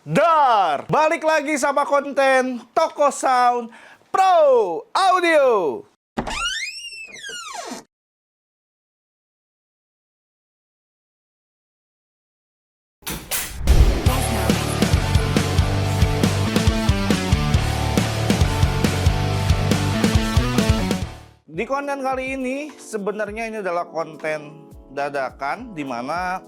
Dar! Balik lagi sama konten Toko Sound Pro Audio. Di konten kali ini sebenarnya ini adalah konten dadakan, di mana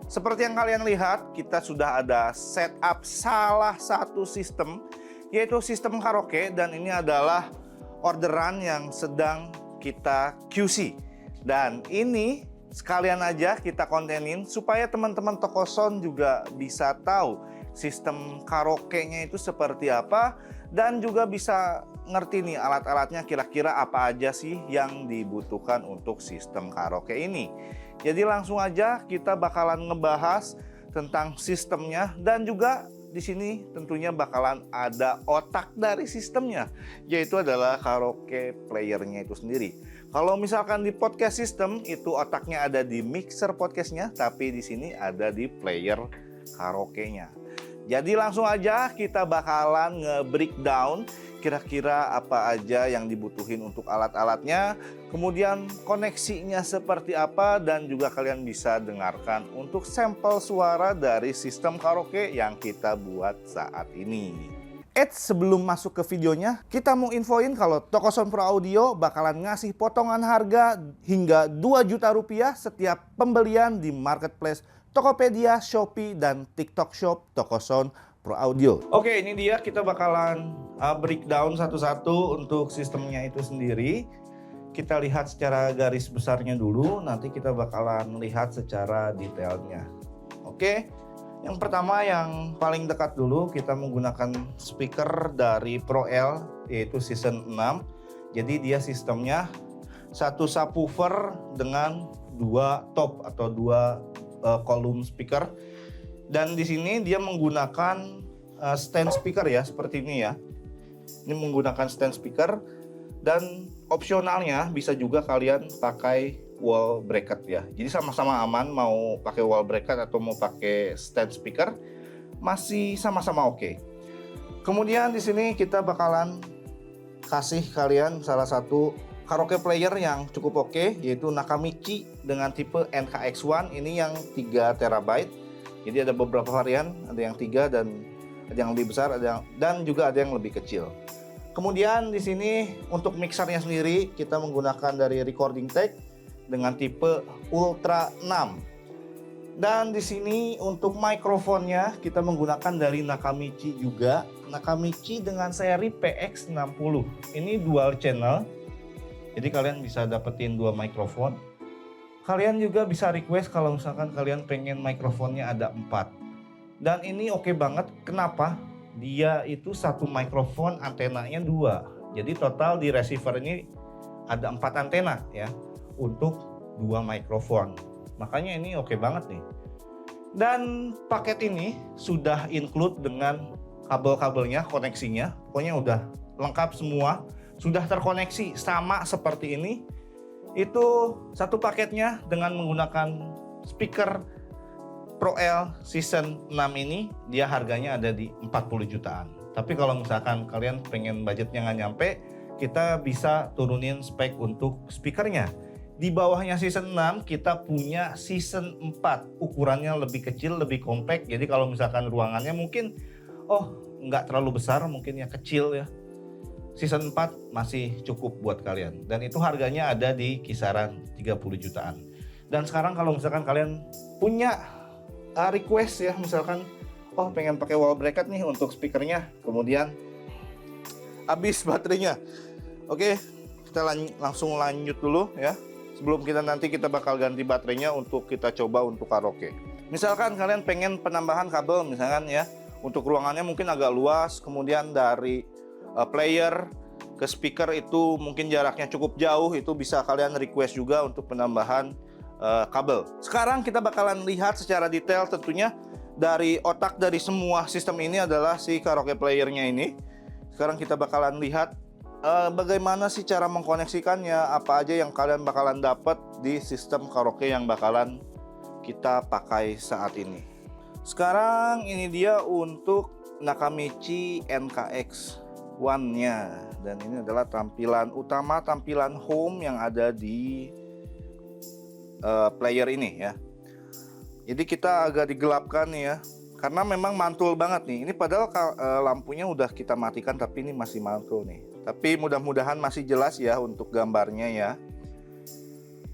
seperti yang kalian lihat kita sudah ada setup salah satu sistem, yaitu sistem karaoke, dan ini adalah orderan yang sedang kita QC. Dan ini sekalian aja kita kontenin supaya teman-teman toko sound juga bisa tahu sistem karaoke-nya itu seperti apa, dan juga bisa ngerti nih alat-alatnya kira-kira apa aja sih yang dibutuhkan untuk sistem karaoke ini. Jadi langsung aja kita bakalan ngebahas tentang sistemnya, dan juga di sini tentunya bakalan ada otak dari sistemnya, yaitu adalah karaoke playernya itu sendiri. Kalau misalkan di podcast system itu otaknya ada di mixer podcastnya, tapi di sini ada di player karaoke-nya. Jadi langsung aja kita bakalan nge-breakdown kira-kira apa aja yang dibutuhin untuk alat-alatnya, kemudian koneksinya seperti apa, dan juga kalian bisa dengarkan untuk sampel suara dari sistem karaoke yang kita buat saat ini. Sebelum masuk ke videonya, kita mau infoin kalau Toko Sound Pro Audio bakalan ngasih potongan harga hingga 2 juta rupiah setiap pembelian di marketplace Tokopedia, Shopee, dan TikTok Shop Toko Sound Pro Audio. Oke, ini dia, kita bakalan breakdown satu-satu untuk sistemnya itu sendiri. Kita lihat secara garis besarnya dulu, nanti kita bakalan lihat secara detailnya. Oke, yang pertama yang paling dekat dulu, kita menggunakan speaker dari Pro L, yaitu Season 6. Jadi dia sistemnya satu subwoofer dengan 2 top atau 2 kolom speaker, dan di sini dia menggunakan stand speaker ya, seperti ini ya. Ini menggunakan stand speaker, dan opsionalnya bisa juga kalian pakai wall bracket ya. Jadi sama-sama aman, mau pakai wall bracket atau mau pakai stand speaker masih sama-sama oke. Kemudian di sini kita bakalan kasih kalian salah satu karaoke player yang cukup oke, yaitu Nakamichi dengan tipe NKX1. Ini yang 3 TB. Jadi ada beberapa varian, ada yang 3 dan ada yang lebih besar, dan juga ada yang lebih kecil. Kemudian di sini untuk mixernya sendiri kita menggunakan dari Recording Tech dengan tipe Ultra 6. Dan di sini untuk mikrofonnya kita menggunakan dari Nakamichi juga, Nakamichi dengan seri PX60. Ini dual channel. Jadi kalian bisa dapetin 2 mikrofon. Kalian juga bisa request kalau misalkan kalian pengen mikrofonnya ada 4. Dan ini oke banget. Kenapa? Dia itu satu mikrofon, antenanya 2. Jadi total di receiver ini ada 4 antena ya, untuk 2 mikrofon. Makanya ini oke banget nih. Dan paket ini sudah include dengan kabel-kabelnya, koneksinya. Pokoknya udah lengkap semua. Sudah terkoneksi sama seperti ini. Itu satu paketnya dengan menggunakan speaker Pro L Season 6 ini, dia harganya ada di 40 jutaan. Tapi kalau misalkan kalian pengen budgetnya nggak nyampe, kita bisa turunin spek untuk speakernya. Di bawahnya Season 6 kita punya Season 4, ukurannya lebih kecil, lebih compact. Jadi kalau misalkan ruangannya mungkin nggak terlalu besar, mungkin ya kecil ya, Season 4 masih cukup buat kalian. Dan itu harganya ada di kisaran 30 jutaan. Dan sekarang kalau misalkan kalian punya request ya, misalkan pengen pakai wall bracket nih untuk speakernya, kemudian habis baterainya. Oke, kita langsung lanjut dulu ya. Sebelum nanti kita bakal ganti baterainya untuk kita coba untuk karaoke. Misalkan kalian pengen penambahan kabel misalkan ya, untuk ruangannya mungkin agak luas, kemudian dari player ke speaker itu mungkin jaraknya cukup jauh, itu bisa kalian request juga untuk penambahan kabel. Sekarang kita bakalan lihat secara detail, tentunya dari otak dari semua sistem ini adalah si karaoke playernya ini. Sekarang kita bakalan lihat bagaimana sih cara mengkoneksikannya, apa aja yang kalian bakalan dapat di sistem karaoke yang bakalan kita pakai saat ini. Sekarang ini dia untuk Nakamichi NKX One-nya, dan ini adalah tampilan utama, tampilan home yang ada di player ini ya. Jadi kita agak digelapkan nih ya, karena memang mantul banget nih. Ini padahal lampunya udah kita matikan, tapi ini masih mantul nih. Tapi mudah-mudahan masih jelas ya untuk gambarnya ya.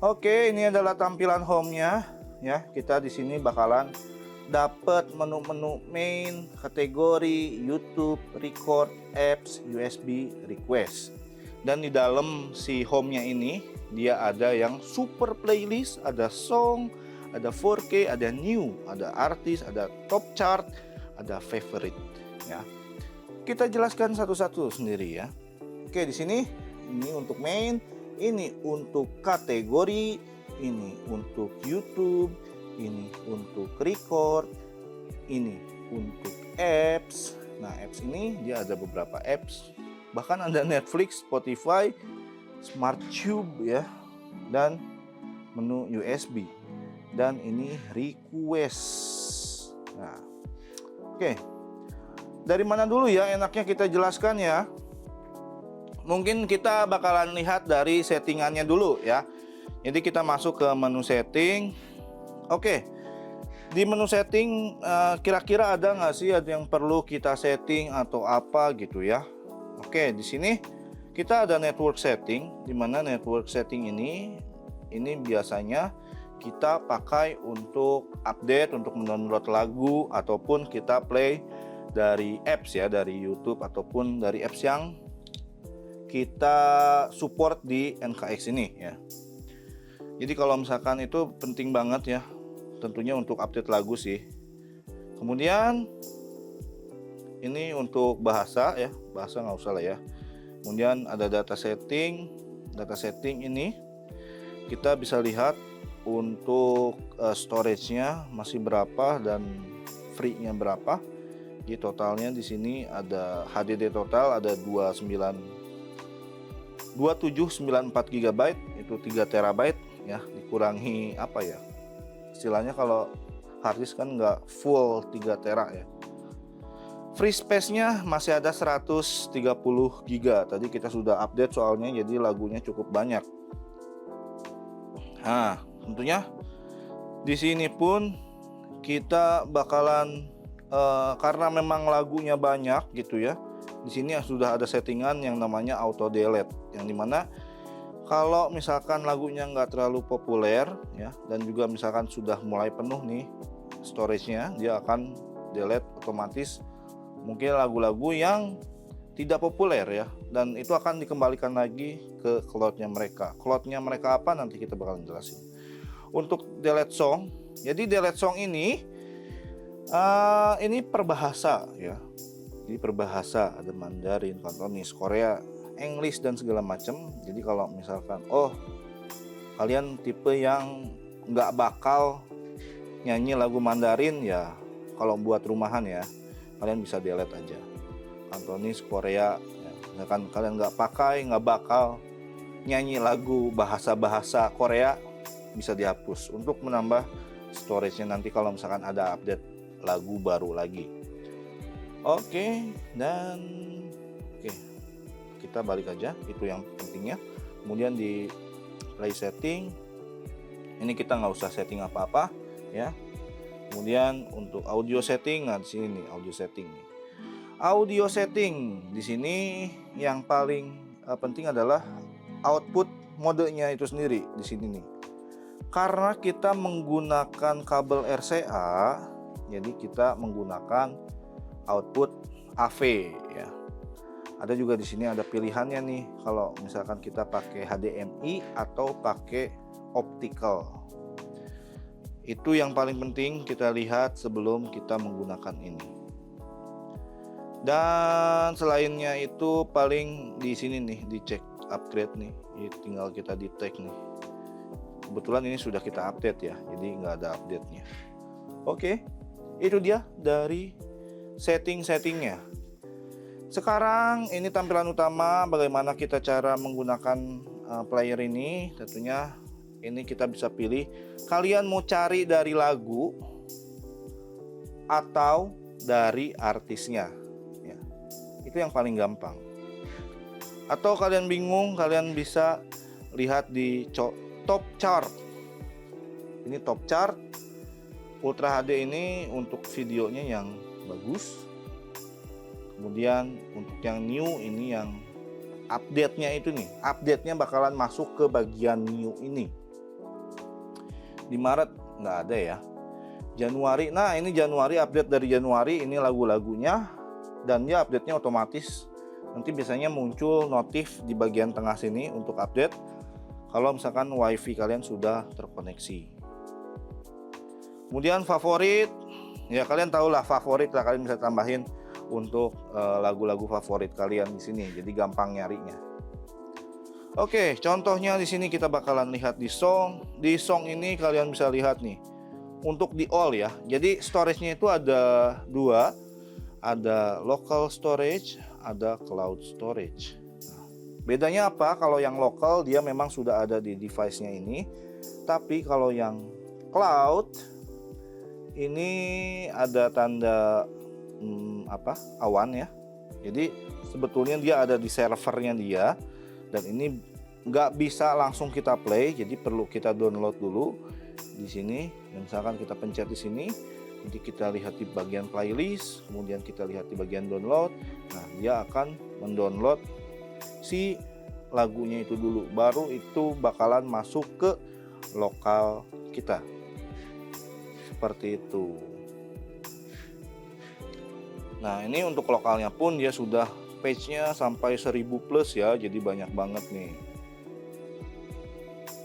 Oke, ini adalah tampilan home-nya ya. Kita di sini bakalan dapat menu-menu main, kategori, YouTube, record, apps, USB, request. Dan di dalam si home-nya ini dia ada yang super playlist, ada song, ada 4K, ada new, ada artis, ada top chart, ada favorite ya. Kita jelaskan satu-satu sendiri ya. Oke, di sini ini untuk main, ini untuk kategori, ini untuk YouTube, ini untuk record, ini untuk apps. Nah, apps ini dia ada beberapa apps, bahkan ada Netflix, Spotify, SmartTube ya, dan menu USB. Dan ini request. Nah, oke. Dari mana dulu ya enaknya kita jelaskan ya? Mungkin kita bakalan lihat dari settingannya dulu ya. Jadi kita masuk ke menu setting. Oke. Di menu setting kira-kira ada nggak sih yang perlu kita setting atau apa gitu ya? Oke, di sini kita ada network setting, di mana network setting ini biasanya kita pakai untuk update, untuk mendownload lagu, ataupun kita play dari apps ya, dari YouTube ataupun dari apps yang kita support di NKX ini ya. Jadi kalau misalkan itu penting banget ya, tentunya untuk update lagu sih. Kemudian ini untuk bahasa ya, bahasa nggak usah lah ya. Kemudian ada data setting ini kita bisa lihat untuk storage-nya masih berapa dan free-nya berapa. Di totalnya di sini ada HDD total ada 2794 GB, itu 3 TB ya, dikurangi apa ya? Istilahnya kalau harddisk kan nggak full 3 tera ya. Free space-nya masih ada 130 GB. Tadi kita sudah update soalnya, jadi lagunya cukup banyak. Nah, tentunya di sini pun kita bakalan karena memang lagunya banyak gitu ya. Di sini sudah ada settingan yang namanya auto delete, yang dimana kalau misalkan lagunya nggak terlalu populer ya, dan juga misalkan sudah mulai penuh nih storage-nya, dia akan delete otomatis mungkin lagu-lagu yang tidak populer ya, dan itu akan dikembalikan lagi ke cloud-nya mereka. Cloud-nya mereka apa nanti kita bakalan jelasin. Untuk delete song, jadi delete song ini perbahasa ya. Jadi perbahasa, ada Mandarin, Kantonis, Korea, English dan segala macam. Jadi kalau misalkan kalian tipe yang nggak bakal nyanyi lagu Mandarin ya, kalau buat rumahan ya kalian bisa delete aja. Kantonis, Korea ya. Misalkan kalian nggak bakal nyanyi lagu bahasa Korea, bisa dihapus untuk menambah storage-nya nanti kalau misalkan ada update lagu baru lagi. Oke, kita balik aja, itu yang pentingnya. Kemudian di play setting ini kita nggak usah setting apa-apa ya. Kemudian untuk audio setting, nah di sini nih audio setting nih. Audio setting di sini yang paling penting adalah output modenya itu sendiri di sini nih. Karena kita menggunakan kabel RCA, jadi kita menggunakan output AV ya. Ada juga di sini ada pilihannya nih, kalau misalkan kita pakai HDMI atau pakai optical. Itu yang paling penting kita lihat sebelum kita menggunakan ini. Dan selainnya itu paling di sini nih dicek upgrade nih, tinggal kita di tag nih. Kebetulan ini sudah kita update ya, jadi nggak ada update-nya. Oke, itu dia dari setting-settingnya. Sekarang ini tampilan utama, bagaimana kita cara menggunakan player ini. Tentunya ini kita bisa pilih, kalian mau cari dari lagu atau dari artisnya. Ya, itu yang paling gampang. Atau kalian bingung, kalian bisa lihat di top chart. Ini top chart. Ultra HD ini untuk videonya yang bagus. Kemudian untuk yang new ini yang update-nya itu nih. Update-nya bakalan masuk ke bagian new ini. Di Maret nggak ada ya. Januari, nah ini Januari, update dari Januari, ini lagu-lagunya. Dan dia update-nya otomatis. Nanti biasanya muncul notif di bagian tengah sini untuk update. Kalau misalkan wifi kalian sudah terkoneksi. Kemudian favorit, ya kalian tahu lah favorit lah, kalian bisa tambahin untuk lagu-lagu favorit kalian di sini. Jadi gampang nyarinya. Oke, contohnya di sini kita bakalan lihat di song. Di song ini kalian bisa lihat nih. Untuk di all ya. Jadi storage-nya itu ada dua. Ada local storage, ada cloud storage. Nah, bedanya apa? Kalau yang local dia memang sudah ada di device-nya ini. Tapi kalau yang cloud ini ada tanda awan ya. Jadi sebetulnya dia ada di servernya dia, dan ini nggak bisa langsung kita play, jadi perlu kita download dulu di sini. Dan misalkan kita pencet di sini, nanti kita lihat di bagian playlist, kemudian kita lihat di bagian download. Nah, dia akan mendownload si lagunya itu dulu, baru itu bakalan masuk ke lokal kita. Seperti itu. Nah, ini untuk lokalnya pun dia sudah page-nya sampai 1000 plus ya, jadi banyak banget nih.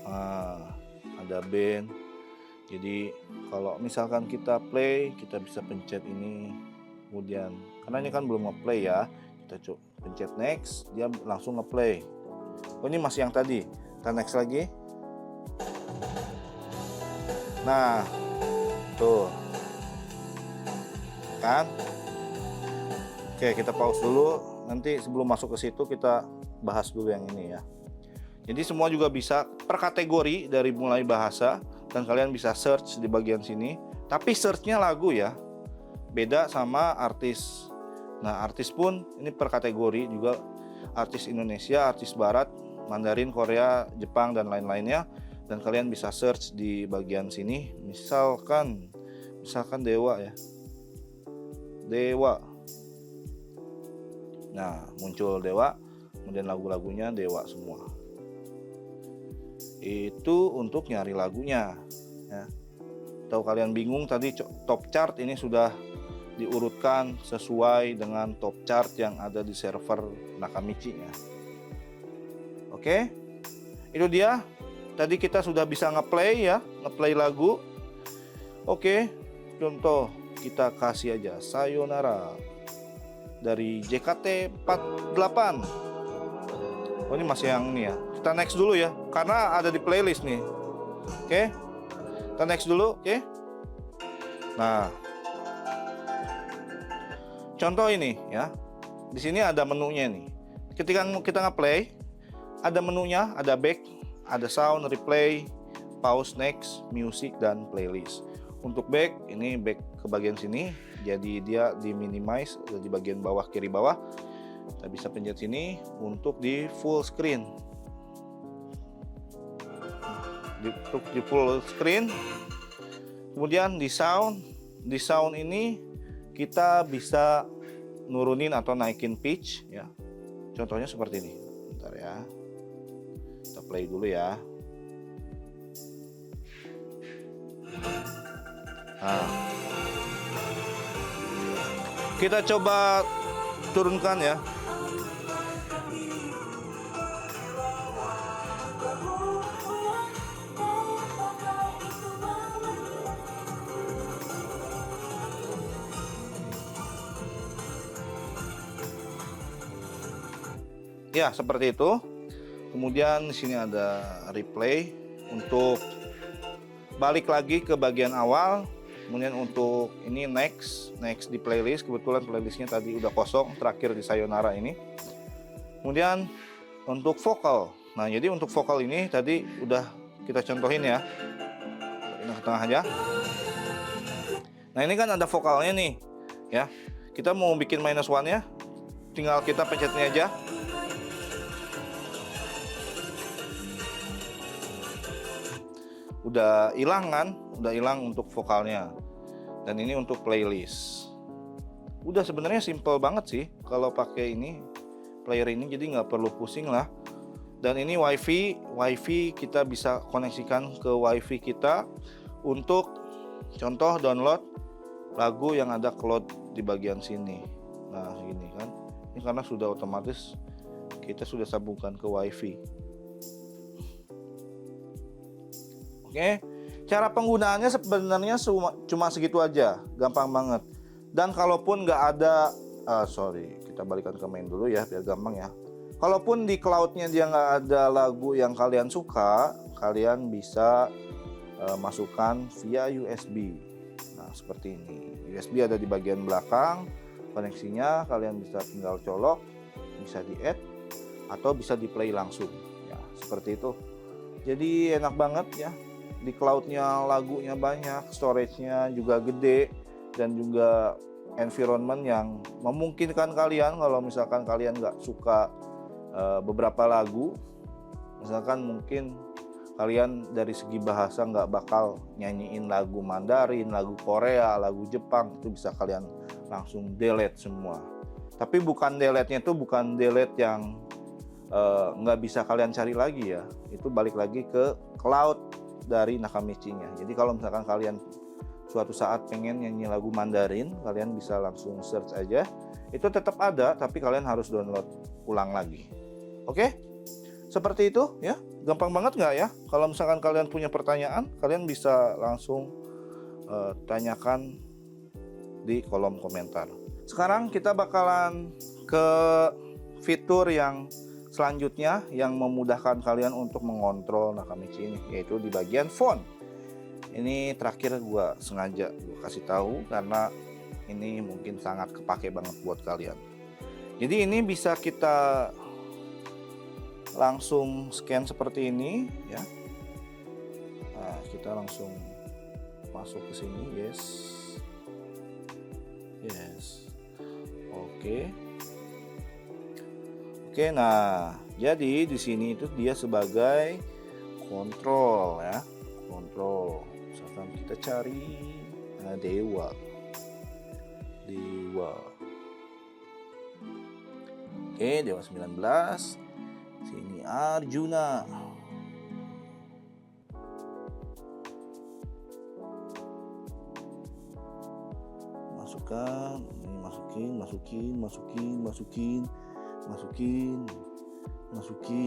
Nah, ada band. Jadi kalau misalkan kita play, kita bisa pencet ini. Kemudian, karena ini kan belum nge-play ya, kita coba pencet next, dia langsung nge-play. Oh, ini masih yang tadi. Kita next lagi. Nah, tuh. Kan? Oke, kita pause dulu. Nanti sebelum masuk ke situ kita bahas dulu yang ini ya. Jadi semua juga bisa per kategori dari mulai bahasa, dan kalian bisa search di bagian sini. Tapi searchnya lagu ya, beda sama artis. Nah, artis pun ini per kategori juga, artis Indonesia, artis Barat, Mandarin, Korea, Jepang, dan lain-lainnya. Dan kalian bisa search di bagian sini. Misalkan Dewa ya, Dewa. Nah, muncul Dewa, kemudian lagu-lagunya Dewa semua. Itu untuk nyari lagunya ya. Tahu kalian bingung tadi top chart ini sudah diurutkan sesuai dengan top chart yang ada di server Nakamichi ya. Oke, itu dia. Tadi kita sudah bisa ngeplay ya, ngeplay lagu. Oke, contoh kita kasih aja Sayonara dari JKT48. Oh, ini masih yang ini ya. Kita next dulu ya, karena ada di playlist nih. Oke, kita next dulu. Oke. Nah, contoh ini ya. Di sini ada menunya nih. Ketika kita nge-play, ada menunya, ada back, ada sound, replay, pause, next, music, dan playlist. Untuk back, ini back ke bagian sini, jadi dia di minimize di bagian bawah, kiri bawah. Kita bisa pencet sini untuk di full screen. Untuk di full screen. Kemudian di sound ini kita bisa nurunin atau naikin pitch ya. Contohnya seperti ini. Bentar ya. Kita play dulu ya. Nah, kita coba turunkan ya. Ya, seperti itu. Kemudian di sini ada replay untuk balik lagi ke bagian awal. Kemudian untuk ini next di playlist. Kebetulan playlistnya tadi udah kosong, terakhir di Sayonara ini. Kemudian untuk vokal. Nah, jadi untuk vokal ini tadi udah kita contohin ya. Ini ke tengah aja. Nah ini kan ada vokalnya nih, ya. Kita mau bikin -1-nya, tinggal kita pencet ini aja. Udah hilang kan? Udah hilang untuk vokalnya. Dan ini untuk playlist. Udah sebenarnya simple banget sih kalau pakai ini player ini, jadi nggak perlu pusing lah. Dan ini wifi kita bisa koneksikan ke wifi kita untuk contoh download lagu yang ada cloud di bagian sini. Nah gini kan, ini karena sudah otomatis kita sudah sambungkan ke wifi. Oke, cara penggunaannya sebenarnya cuma segitu aja, gampang banget. Dan kalaupun nggak ada, kita balikan ke main dulu ya biar gampang ya. Kalaupun di cloudnya dia nggak ada lagu yang kalian suka, kalian bisa masukkan via USB. Nah seperti ini, USB ada di bagian belakang, koneksinya kalian bisa tinggal colok, bisa di add atau bisa di play langsung. Ya seperti itu. Jadi enak banget ya. Di cloudnya lagunya banyak, storage-nya juga gede, dan juga environment yang memungkinkan kalian kalau misalkan kalian nggak suka beberapa lagu, misalkan mungkin kalian dari segi bahasa nggak bakal nyanyiin lagu Mandarin, lagu Korea, lagu Jepang, itu bisa kalian langsung delete semua. Tapi bukan delete-nya itu bukan delete yang nggak bisa kalian cari lagi ya, itu balik lagi ke cloud dari Nakamichi-nya. Jadi kalau misalkan kalian suatu saat pengen nyanyi lagu Mandarin, kalian bisa langsung search aja, itu tetap ada, tapi kalian harus download ulang lagi. Oke, seperti itu ya, gampang banget nggak ya? Kalau misalkan kalian punya pertanyaan, kalian bisa langsung tanyakan di kolom komentar. Sekarang kita bakalan ke fitur yang selanjutnya yang memudahkan kalian untuk mengontrol Nakamichi ini, yaitu di bagian font. Ini terakhir gua sengaja kasih tahu karena ini mungkin sangat kepake banget buat kalian. Jadi ini bisa kita langsung scan seperti ini ya. Nah, kita langsung masuk ke sini, yes. Oke, nah jadi di sini itu dia sebagai kontrol ya, kontrol. Misalkan kita cari Dewa. Oke, Dewa 19. Sini Arjuna. Masukkan, ini masukin.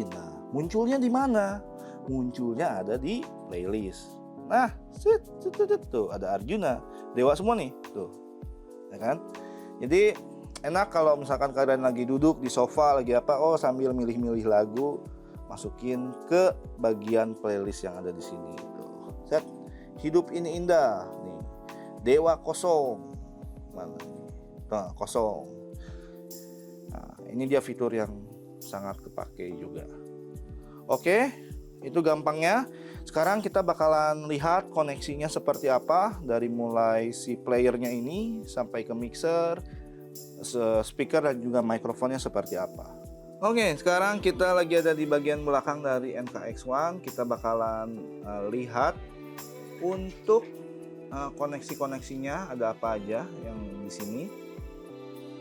Nah, munculnya di mana? Munculnya ada di playlist. Nah, tuh ada Arjuna, Dewa semua nih, tuh. Ya kan? Jadi enak kalau misalkan kalian lagi duduk di sofa lagi apa, sambil milih-milih lagu, masukin ke bagian playlist yang ada di sini. Tuh. Set, hidup ini indah nih. Dewa kosong. Mana nih? Nah, kosong. Nah, ini dia fitur yang sangat kepake juga. Oke, itu gampangnya. Sekarang kita bakalan lihat koneksinya seperti apa, dari mulai si playernya ini sampai ke mixer, speaker dan juga mikrofonnya seperti apa. Oke, sekarang kita lagi ada di bagian belakang dari NKX1. Kita bakalan lihat untuk koneksi-koneksinya ada apa aja yang di sini.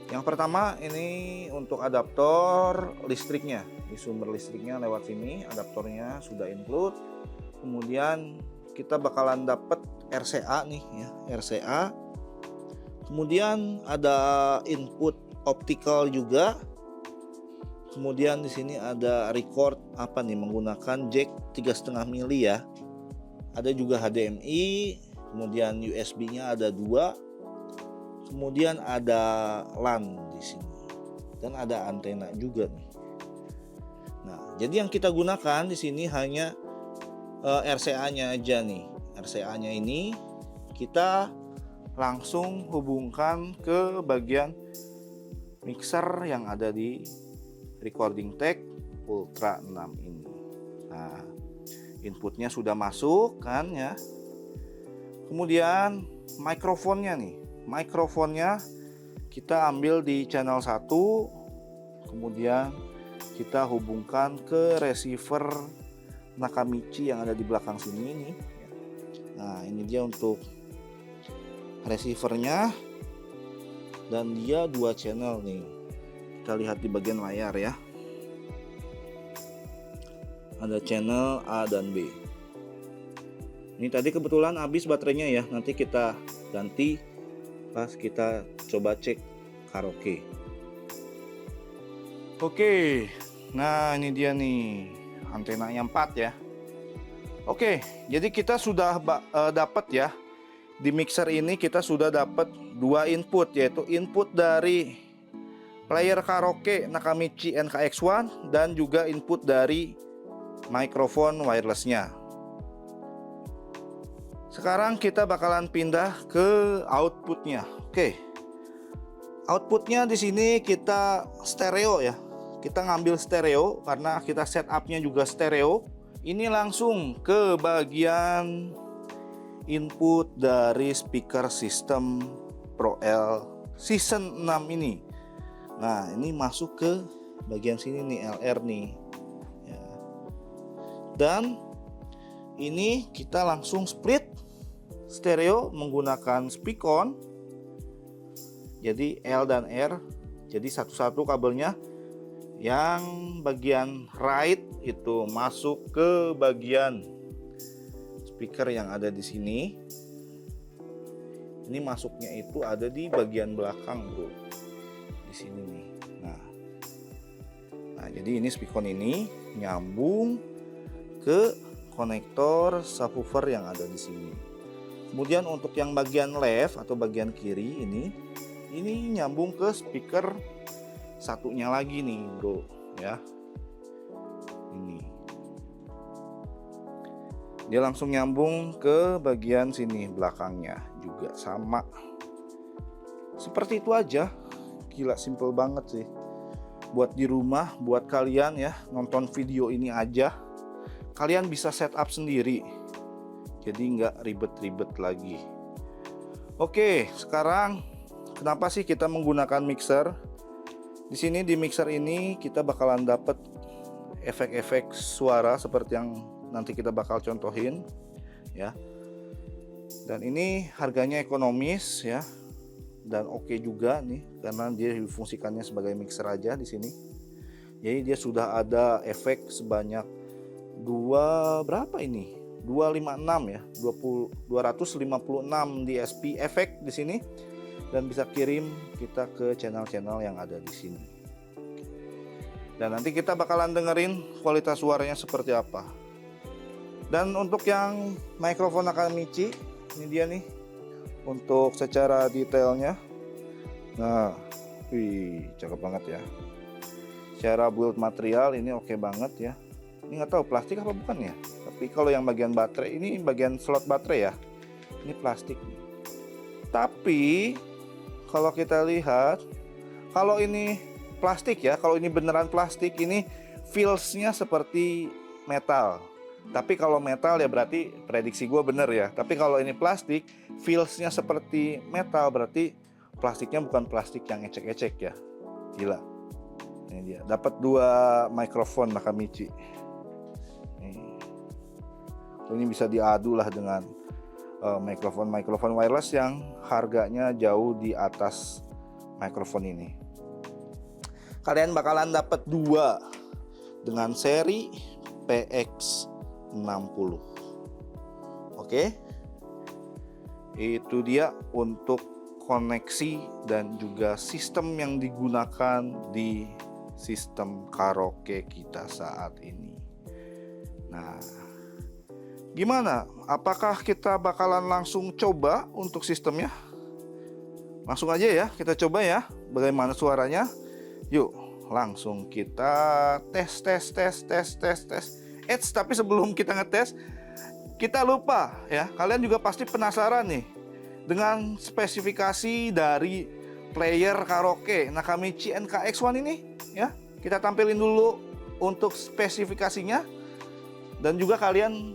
Yang pertama ini untuk adaptor listriknya, di sumber listriknya lewat sini, adaptornya sudah include. Kemudian kita bakalan dapat RCA nih ya, RCA. Kemudian ada input optical juga. Kemudian di sini ada record menggunakan jack 3,5 mili ya. Ada juga HDMI, kemudian USB-nya ada 2. Kemudian ada LAN di sini dan ada antena juga nih. Nah, jadi yang kita gunakan di sini hanya RCA-nya aja nih. RCA-nya ini kita langsung hubungkan ke bagian mixer yang ada di Recording Tech Ultra 6 ini. Nah, inputnya sudah masuk kan ya. Kemudian mikrofonnya nih. Mikrofonnya kita ambil di channel 1, kemudian kita hubungkan ke receiver Nakamichi yang ada di belakang sini nih. Nah, ini dia untuk receivernya, dan dia 2 channel nih. Kita lihat di bagian layar ya. Ada channel A dan B. Ini tadi kebetulan habis baterainya ya. Nanti kita ganti pas kita coba cek karaoke. Oke. Nah, ini dia nih antenanya 4 ya. Oke, jadi kita sudah dapat ya. Di mixer ini kita sudah dapat 2 input, yaitu input dari player karaoke Nakamichi NKX1 dan juga input dari mikrofon wirelessnya. Sekarang kita bakalan pindah ke outputnya. Oke, outputnya di sini kita stereo ya. Kita ngambil stereo karena kita setupnya juga stereo. Ini langsung ke bagian input dari speaker system Pro L season 6 ini. Nah, ini masuk ke bagian sini nih, LR nih ya. Dan ini kita langsung split stereo menggunakan speakon. Jadi L dan R, jadi satu-satu kabelnya. Yang bagian right itu masuk ke bagian speaker yang ada di sini. Ini masuknya itu ada di bagian belakang, bro, di sini nih. Nah, jadi ini speakon ini nyambung ke konektor subwoofer yang ada di sini. Kemudian untuk yang bagian left atau bagian kiri ini nyambung ke speaker satunya lagi nih, bro ya. Ini dia langsung nyambung ke bagian sini belakangnya juga sama. Seperti itu aja. Gila, simple banget sih. Buat di rumah, buat kalian ya, nonton video ini aja, kalian bisa setup sendiri. Jadi nggak ribet-ribet lagi. Oke, sekarang kenapa sih kita menggunakan mixer? Di sini di mixer ini kita bakalan dapat efek-efek suara seperti yang nanti kita bakal contohin ya. Dan ini harganya ekonomis ya. Dan oke juga nih karena dia difungsikannya sebagai mixer aja di sini. Jadi dia sudah ada efek sebanyak 256 ya. 256 DSP efek di sini. Dan bisa kirim kita ke channel-channel yang ada di sini. Dan nanti kita bakalan dengerin kualitas suaranya seperti apa. Dan untuk yang mikrofon Nakamichi, ini dia nih untuk secara detailnya. Nah, wih, cakep banget ya. Secara build material ini oke banget ya. Ini nggak tahu plastik apa bukan ya. Tapi kalau yang bagian baterai, ini bagian slot baterai ya. Ini plastik nih. Tapi kalau kita lihat, kalau ini plastik ya, kalau ini beneran plastik, ini feels-nya seperti metal. Tapi kalau metal ya berarti prediksi gue bener ya. Tapi kalau ini plastik, feels-nya seperti metal, berarti plastiknya bukan plastik yang ecek-ecek ya. Gila. Ini dia, dapat 2 mikrofon Nakamichi. Ini bisa diadu lah dengan mikrofon wireless yang harganya jauh di atas mikrofon ini. Kalian bakalan dapat 2 dengan seri PX60. Oke, itu dia untuk koneksi dan juga sistem yang digunakan di sistem karaoke kita saat ini. Nah, gimana? Apakah kita bakalan langsung coba untuk sistemnya? Langsung aja ya, kita coba ya bagaimana suaranya. Yuk, langsung kita tes. Tapi sebelum kita ngetes, kita lupa ya. Kalian juga pasti penasaran nih dengan spesifikasi dari player karaoke Nakamichi NKX1 ini ya. Kita tampilin dulu untuk spesifikasinya. Dan juga kalian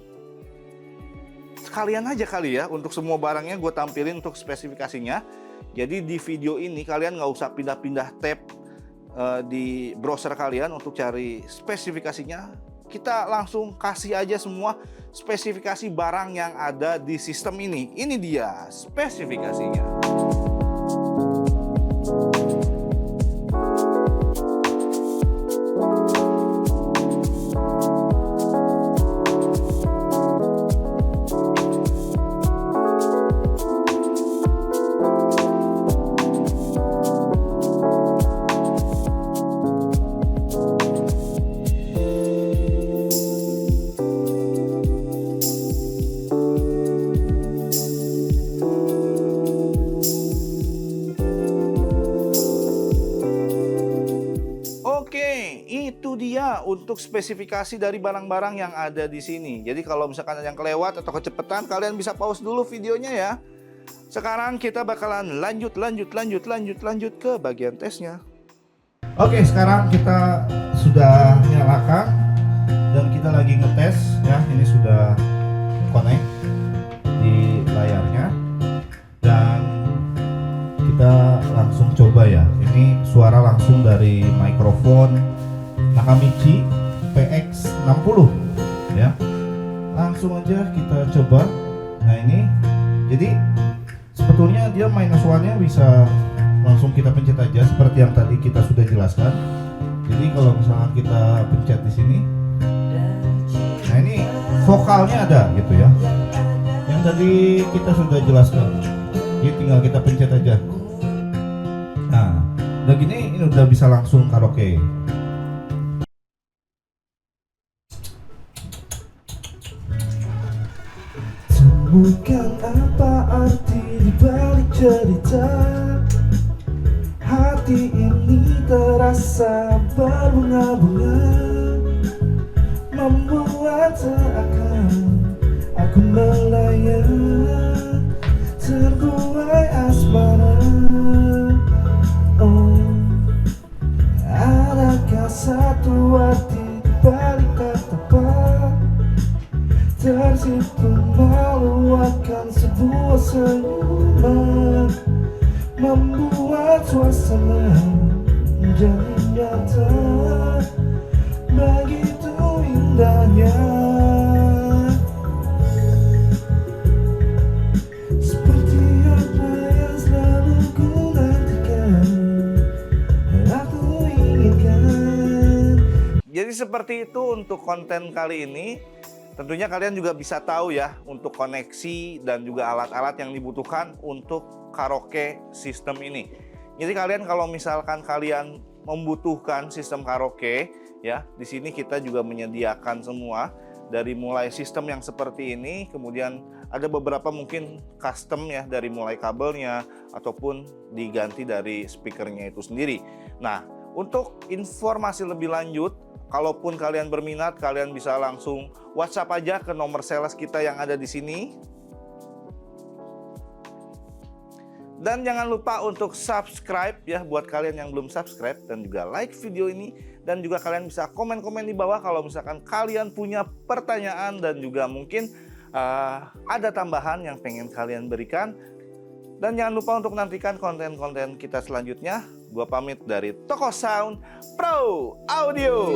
sekalian aja kali ya, untuk semua barangnya gue tampilin untuk spesifikasinya. Jadi di video ini kalian nggak usah pindah-pindah tab di browser kalian untuk cari spesifikasinya. Kita langsung kasih aja semua spesifikasi barang yang ada di sistem ini. Ini dia spesifikasinya. Oke, itu dia untuk spesifikasi dari barang-barang yang ada di sini. Jadi kalau misalkan ada yang kelewat atau kecepatan, kalian bisa pause dulu videonya ya. Sekarang kita bakalan lanjut ke bagian tesnya. Oke, sekarang kita sudah nyalakan dan kita lagi ngetes ya. Ini sudah connect di layarnya dan kita langsung coba ya. Ini suara langsung dari mikrofon Nakamichi PX60 ya. Langsung aja kita coba. Nah ini, jadi sebetulnya dia minus one-nya bisa langsung kita pencet aja seperti yang tadi kita sudah jelaskan. Jadi kalau misalnya kita pencet di sini, nah ini vokalnya ada gitu ya. Yang tadi kita sudah jelaskan. Jadi tinggal kita pencet aja. Nah, udah gini ini udah bisa langsung karaoke. Temukan apa arti dibalik cerita. Hati ini terasa berbunga-bunga, membuat seakan aku melayang terbuai asmara. Oh, adakah satu arti dibalik tatapan tersipu meluapkan sebuah senyuman, membuat suasana menjadi nyata, begitu indahnya. Seperti apa yang selalu ku nantikan, aku inginkan. Jadi seperti itu untuk konten kali ini. Tentunya kalian juga bisa tahu ya untuk koneksi dan juga alat-alat yang dibutuhkan untuk karaoke sistem ini. Jadi kalian kalau misalkan kalian membutuhkan sistem karaoke ya, di sini kita juga menyediakan semua dari mulai sistem yang seperti ini, kemudian ada beberapa mungkin custom ya dari mulai kabelnya ataupun diganti dari speakernya itu sendiri. Nah, untuk informasi lebih lanjut, kalaupun kalian berminat, kalian bisa langsung WhatsApp aja ke nomor sales kita yang ada di sini. Dan jangan lupa untuk subscribe ya buat kalian yang belum subscribe, dan juga like video ini, dan juga kalian bisa komen-komen di bawah kalau misalkan kalian punya pertanyaan dan juga mungkin ada tambahan yang pengen kalian berikan. Dan jangan lupa untuk nantikan konten-konten kita selanjutnya. Gua pamit dari Toko Sound Pro Audio.